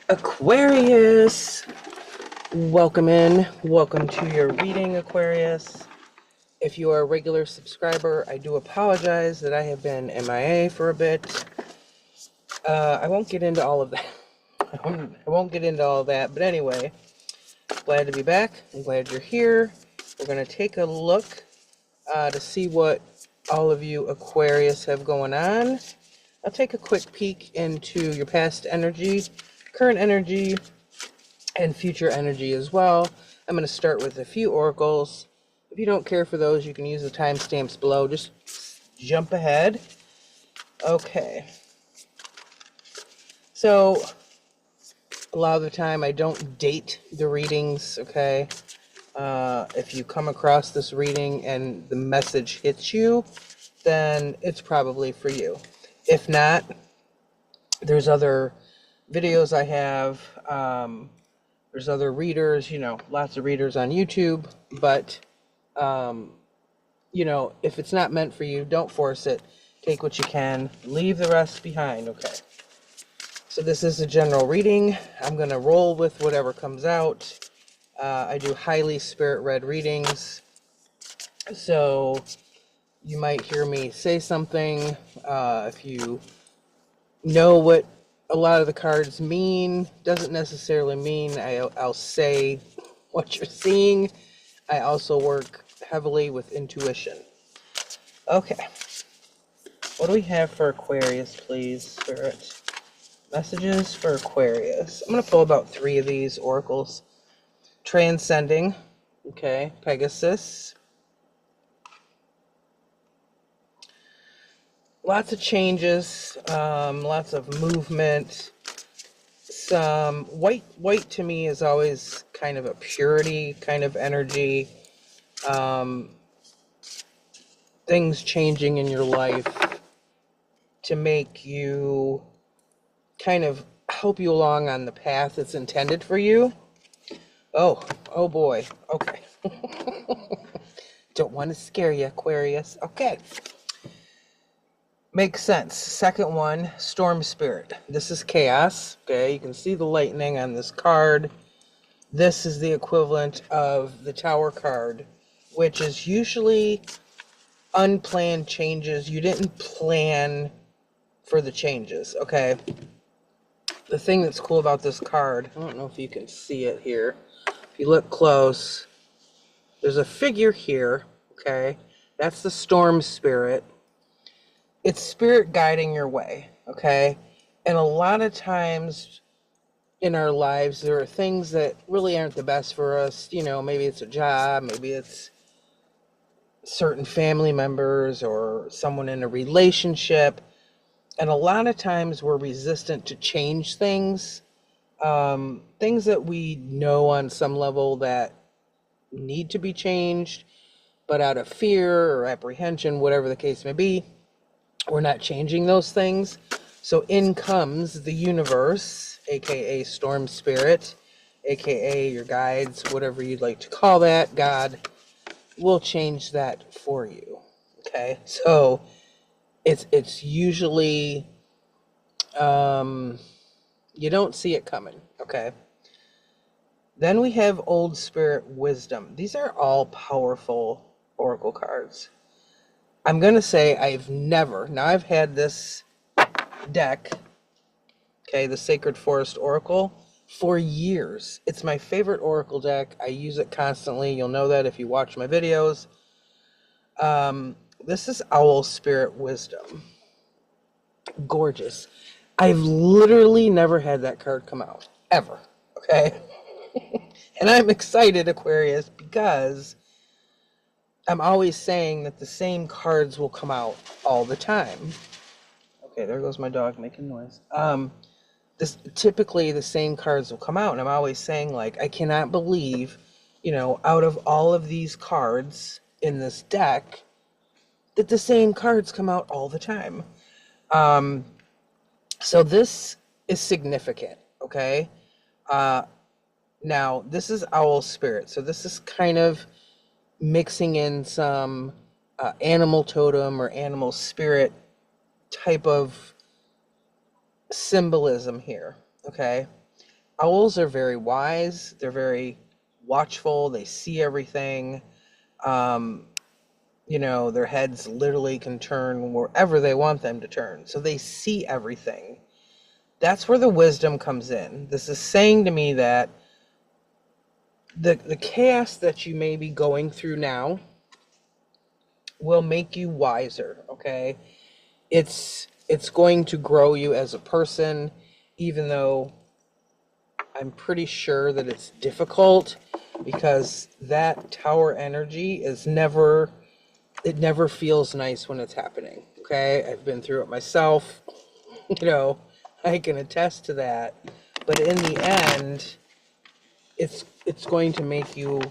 Aquarius, welcome in. Welcome to your reading, Aquarius. If you are a regular subscriber, I do apologize that I have been MIA for a bit. I won't get into all of that. I won't get into all that, but anyway, glad to be back. I'm glad you're here. We're going to take a look to see what all of you Aquarius have going on. I'll take a quick peek into your past energy, current energy, and future energy as well. I'm going to start with a few oracles. If you don't care for those, you can use the timestamps below. Just jump ahead. Okay. So, a lot of the time I don't date the readings, okay? If you come across this reading and the message hits you, then it's probably for you. If not, there's other videos I have. There's other readers, lots of readers on YouTube. But, if it's not meant for you, don't force it. Take what you can. Leave the rest behind, okay? So this is a general reading. I'm going to roll with whatever comes out. I do highly spirit-read readings. So you might hear me say something. If you know what a lot of the cards mean, doesn't necessarily mean I'll say what you're seeing. I also work heavily with intuition. Okay. What do we have for Aquarius, please, Spirit? Messages for Aquarius. I'm going to pull about 3 of these oracles. Transcending. Okay. Pegasus. Lots of changes, lots of movement. Some white to me is always kind of a purity kind of energy. Things changing in your life to make you kind of help you along on the path that's intended for you. Oh boy. Okay. Don't want to scare you, Aquarius. Okay. Makes sense. Second one, Storm Spirit. This is chaos. Okay, you can see the lightning on this card. This is the equivalent of the Tower card, which is usually unplanned changes. You didn't plan for the changes, okay? The thing that's cool about this card, I don't know if you can see it here. If you look close, there's a figure here, okay? That's the Storm Spirit. It's spirit guiding your way, okay? And a lot of times in our lives, there are things that really aren't the best for us. Maybe it's a job, maybe it's certain family members or someone in a relationship. And a lot of times we're resistant to change things. Things that we know on some level that need to be changed, but out of fear or apprehension, whatever the case may be, we're not changing those things. So in comes the universe, aka Storm Spirit, aka your guides, whatever you'd like to call that. God will change that for you. Okay, so it's usually you don't see it coming. Okay. Then we have Old Spirit Wisdom. These are all powerful oracle cards. I'm going to say I've had this deck, okay, the Sacred Forest Oracle, for years. It's my favorite oracle deck. I use it constantly. You'll know that if you watch my videos. This is Owl Spirit Wisdom. Gorgeous. I've literally never had that card come out, ever, okay? And I'm excited, Aquarius, because I'm always saying that the same cards will come out all the time. Okay, there goes my dog making noise. Typically the same cards will come out, and I'm always saying, like, I cannot believe, out of all of these cards in this deck, that the same cards come out all the time. So this is significant, okay? Now, this is Owl Spirit, so this is kind of mixing in some animal totem or animal spirit type of symbolism here, okay? owls are very wise. They're very watchful. They see everything. You know, their heads literally can turn wherever they want them to turn. So they see everything. That's where the wisdom comes in. This is saying to me that the chaos that you may be going through now will make you wiser, okay? It's going to grow you as a person, even though I'm pretty sure that it's difficult, because that tower energy is never, it never feels nice when it's happening, okay? I've been through it myself, you know, I can attest to that. But in the end, it's going to make you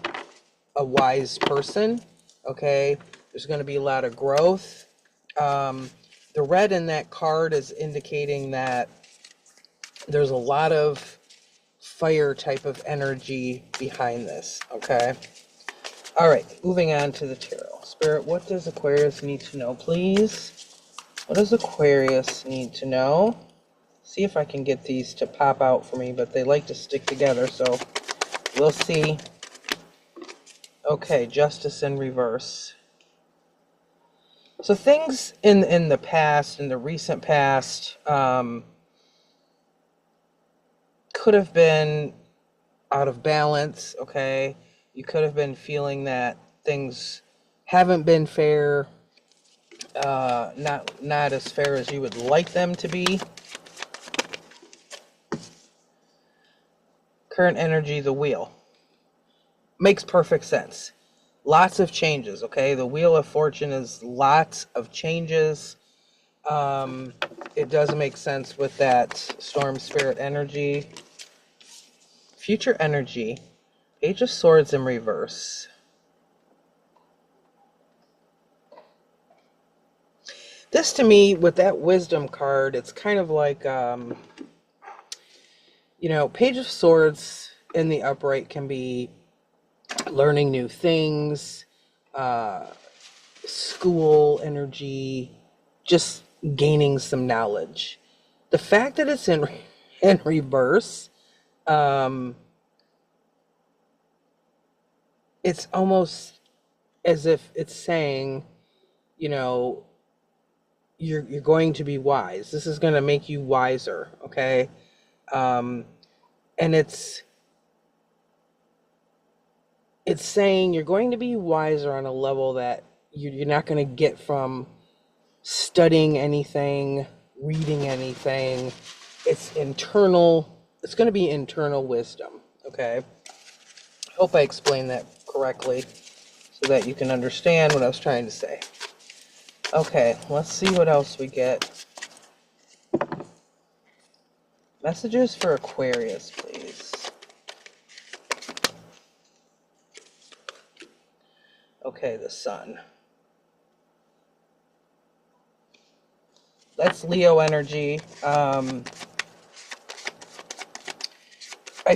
a wise person, okay? There's going to be a lot of growth. The red in that card is indicating that there's a lot of fire type of energy behind this, okay? All right, moving on to the tarot. Spirit, what does Aquarius need to know, please? What does Aquarius need to know? See if I can get these to pop out for me, but they like to stick together, so we'll see. Okay, Justice in reverse. So things in the past, in the recent past, could have been out of balance, okay? You could have been feeling that things haven't been fair, not as fair as you would like them to be. Current energy, the wheel. Makes perfect sense. Lots of changes, okay? The Wheel of Fortune is lots of changes. It does make sense with that Storm Spirit energy. Future energy. Page of Swords in reverse. This to me, with that Wisdom card, it's kind of like, you know, Page of Swords in the upright can be learning new things, school energy, just gaining some knowledge. The fact that it's in reverse, it's almost as if it's saying, you know, you're going to be wise. This is going to make you wiser, okay? And it's saying you're going to be wiser on a level that you're not going to get from studying anything, reading anything. It's internal. It's going to be internal wisdom, okay? I hope I explained that correctly so that you can understand what I was trying to say. Okay, let's see what else we get. Messages for Aquarius, please. Okay, the Sun. That's Leo energy. I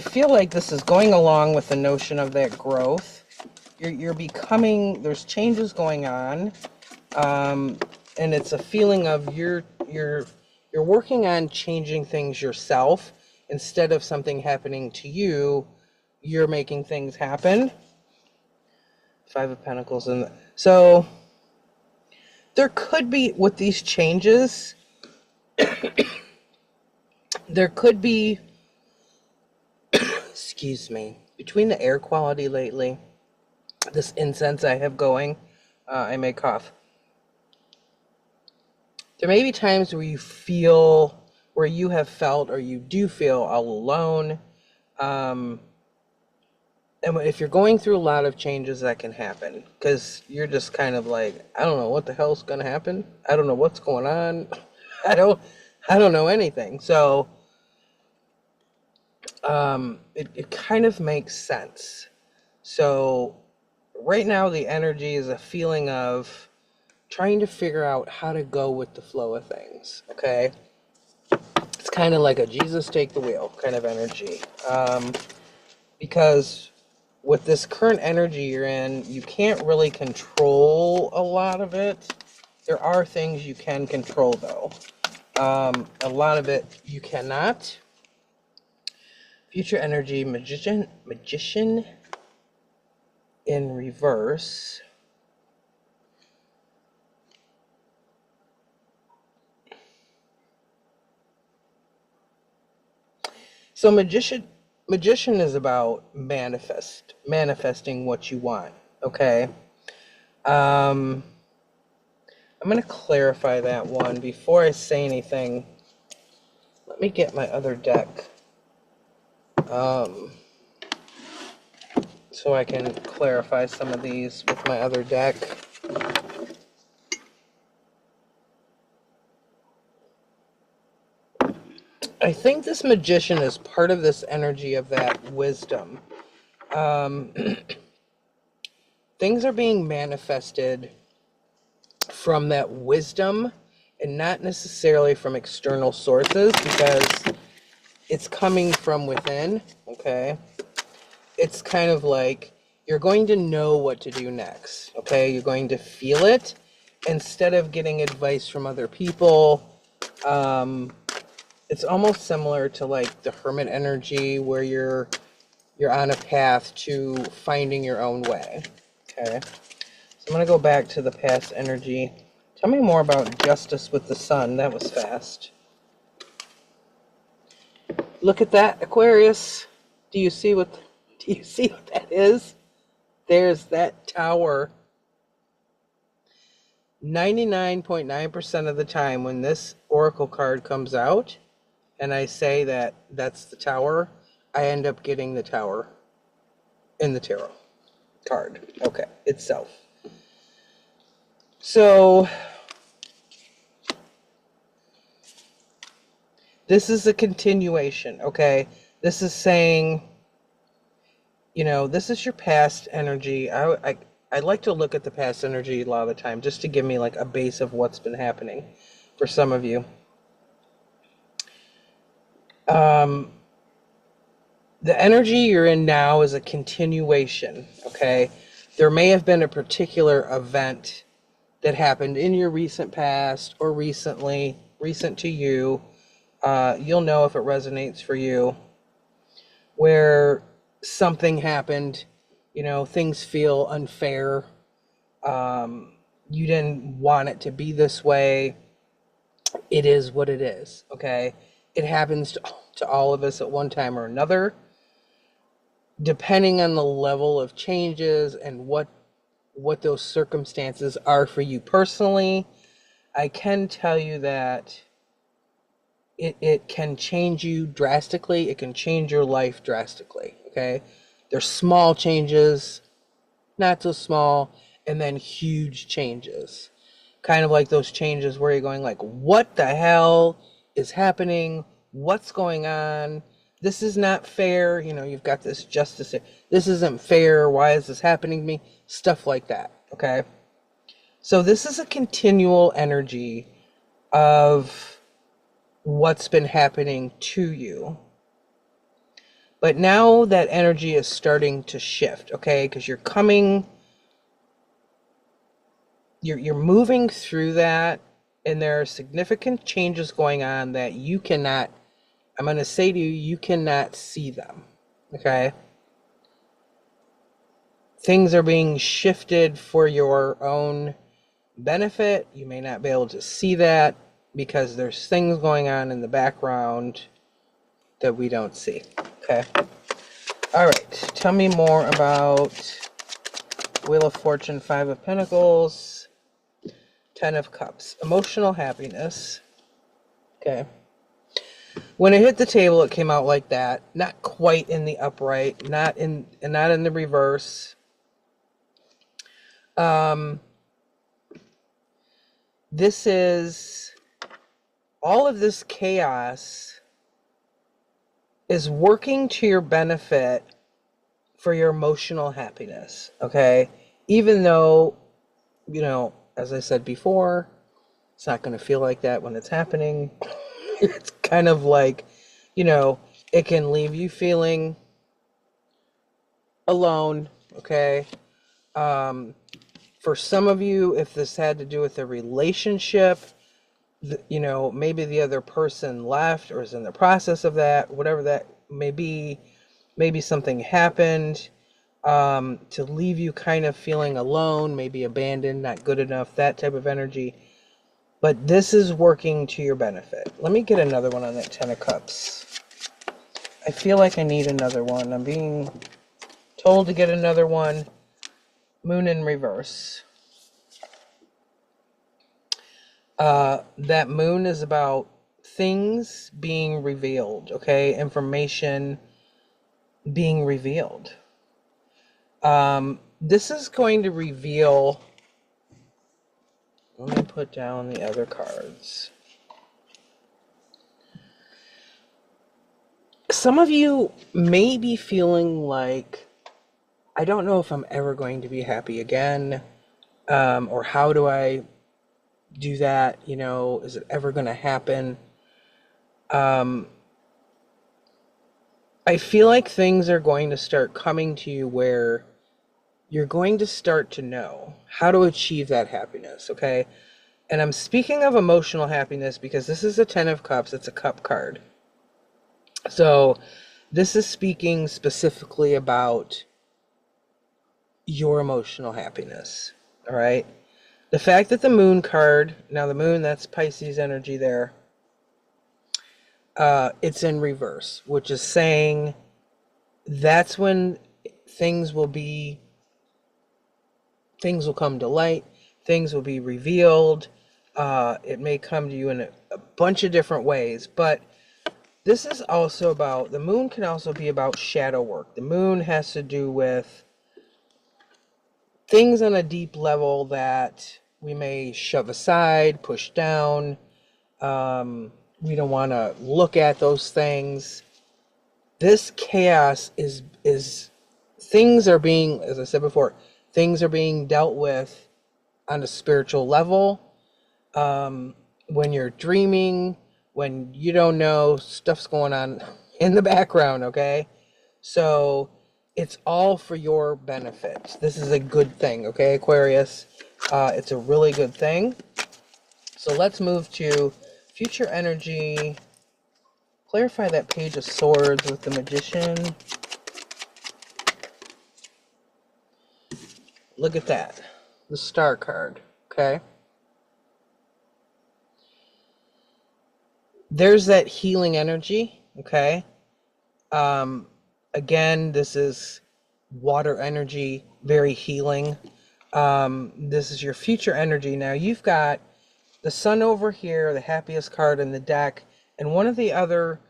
feel like this is going along with the notion of that growth. You're becoming, there's changes going on. And it's a feeling of you're working on changing things yourself. Instead of something happening to you, you're making things happen. Five of Pentacles. So there could be, with these changes, there could be, excuse me, between the air quality lately, this incense I have going, I may cough. There may be times where you feel, where you have felt, or you do feel all alone. And if you're going through a lot of changes, that can happen. Because you're just kind of like, I don't know what the hell's going to happen. I don't know what's going on. I don't know anything. So, it kind of makes sense. So, right now the energy is a feeling of trying to figure out how to go with the flow of things, okay? It's kind of like a Jesus take the wheel kind of energy. Because with this current energy you're in, you can't really control a lot of it. There are things you can control, though. A lot of it you cannot. Future energy, magician in reverse. So magician is about manifesting what you want. Okay. I'm going to clarify that one before I say anything. Let me get my other deck. So I can clarify some of these with my other deck. I think this magician is part of this energy of that wisdom. Things are being manifested from that wisdom and not necessarily from external sources, because it's coming from within, okay? It's kind of like you're going to know what to do next, okay? You're going to feel it instead of getting advice from other people. It's almost similar to like the hermit energy, where you're on a path to finding your own way, okay? So I'm going to go back to the past energy. Tell me more about justice with the sun. That was fast. Look at that, Aquarius. Do you see what that is? There's that tower. 99.9% of the time when this oracle card comes out and I say that that's the tower, I end up getting the tower in the tarot card, okay, itself. So this is a continuation, okay? This is saying, you know, this is your past energy. I like to look at the past energy a lot of the time just to give me like a base of what's been happening for some of you. The energy you're in now is a continuation, okay? There may have been a particular event that happened in your recent past or recent to you. You'll know if it resonates for you, where something happened, you know, things feel unfair. You didn't want it to be this way. It is what it is, okay? It happens to all of us at one time or another, depending on the level of changes and what those circumstances are for you personally. I can tell you that it can change you drastically. It can change your life drastically, okay? There's small changes, not so small, and then huge changes. Kind of like those changes where you're going like, what the hell is happening? What's going on? This is not fair. You know, you've got this justice. This isn't fair. Why is this happening to me? Stuff like that, okay? So this is a continual energy of what's been happening to you. But now that energy is starting to shift, okay? Because you're moving through that, and there are significant changes going on that you cannot, I'm going to say to you, you cannot see them, okay? Things are being shifted for your own benefit. You may not be able to see that because there's things going on in the background that we don't see, okay? All right, tell me more about Wheel of Fortune, Five of Pentacles, Ten of Cups, emotional happiness, okay? When it hit the table, it came out like that, not quite in the upright, not in the reverse. This is, all of this chaos is working to your benefit for your emotional happiness, okay? Even though, you know, as I said before, it's not going to feel like that when it's happening. It's kind of like, you know, it can leave you feeling alone, okay? For some of you, if this had to do with a relationship, you know, maybe the other person left or is in the process of that, whatever that maybe something happened to leave you kind of feeling alone, maybe abandoned, not good enough, that type of energy. But this is working to your benefit. Let me get another one on that Ten of Cups. I feel like I need another one. I'm being told to get another one. Moon in reverse. That moon is about things being revealed, okay? Information being revealed. This is going to reveal... Let me put down the other cards. Some of you may be feeling like, I don't know if I'm ever going to be happy again, or how do I do that? You know, is it ever going to happen? I feel like things are going to start coming to you where you're going to start to know how to achieve that happiness, okay? And I'm speaking of emotional happiness because this is a Ten of Cups. It's a cup card. So this is speaking specifically about your emotional happiness, all right? The fact that the moon card, now the moon, that's Pisces energy there, it's in reverse, which is saying that's when things will come to light, things will be revealed. It may come to you in a bunch of different ways, but this is also about, the moon can also be about shadow work. The moon has to do with things on a deep level that we may shove aside, push down. We don't want to look at those things. This chaos is things are being, as I said before, things are being dealt with on a spiritual level. When you're dreaming, when you don't know, stuff's going on in the background, okay? So it's all for your benefit. This is a good thing, okay, Aquarius? It's a really good thing. So let's move to future energy. Clarify that Page of Swords with the Magician. Look at that. The Star card, okay? There's that healing energy, okay? Again, this is water energy, very healing. This is your future energy. Now, you've got the Sun over here, the happiest card in the deck, and one of the other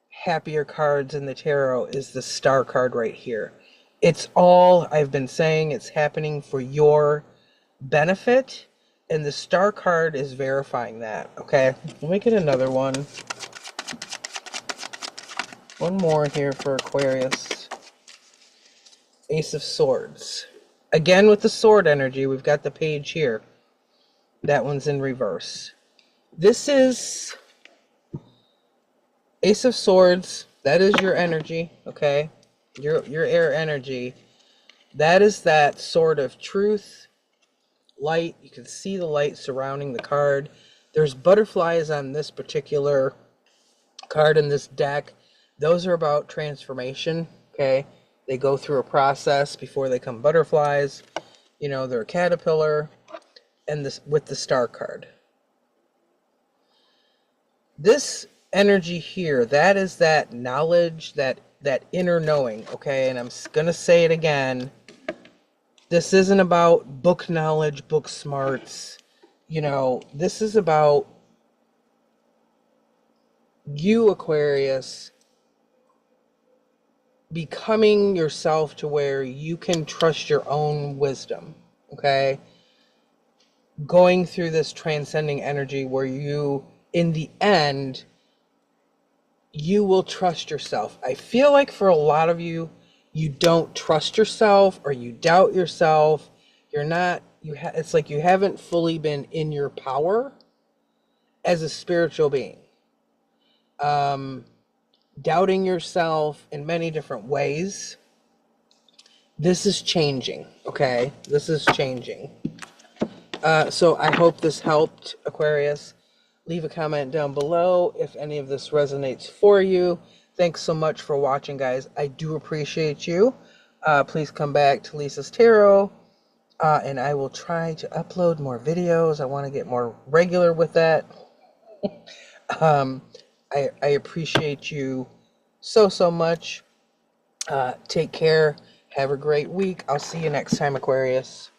happier cards in the tarot is the Star card right here. It's all, I've been saying, it's happening for your benefit. And the Star card is verifying that, okay? Let me get another one. One more here for Aquarius. Ace of Swords. Again, with the sword energy, we've got the page here. That one's in reverse. This is Ace of Swords. That is your energy, okay? Your air energy. That is that sword of truth. Light, you can see the light surrounding the card. There's butterflies on this particular card in this deck. Those are about transformation, okay? They go through a process before they come butterflies. You know, they're a caterpillar. And this with the Star card. This energy here, that is that knowledge, that inner knowing, okay? And I'm going to say it again. This isn't about book knowledge, book smarts. You know, this is about you, Aquarius, becoming yourself to where you can trust your own wisdom, okay? Going through this transcending energy where you, in the end, you will trust yourself. I feel like for a lot of you, you don't trust yourself or you doubt yourself. You're not, it's like you haven't fully been in your power as a spiritual being. Doubting yourself in many different ways. This is changing, okay? This is changing. So I hope this helped, Aquarius. Leave a comment down below if any of this resonates for you. Thanks so much for watching, guys. I do appreciate you. Please come back to Lisa's Tarot, and I will try to upload more videos. I want to get more regular with that. I appreciate you so much. Take care. Have a great week. I'll see you next time, Aquarius.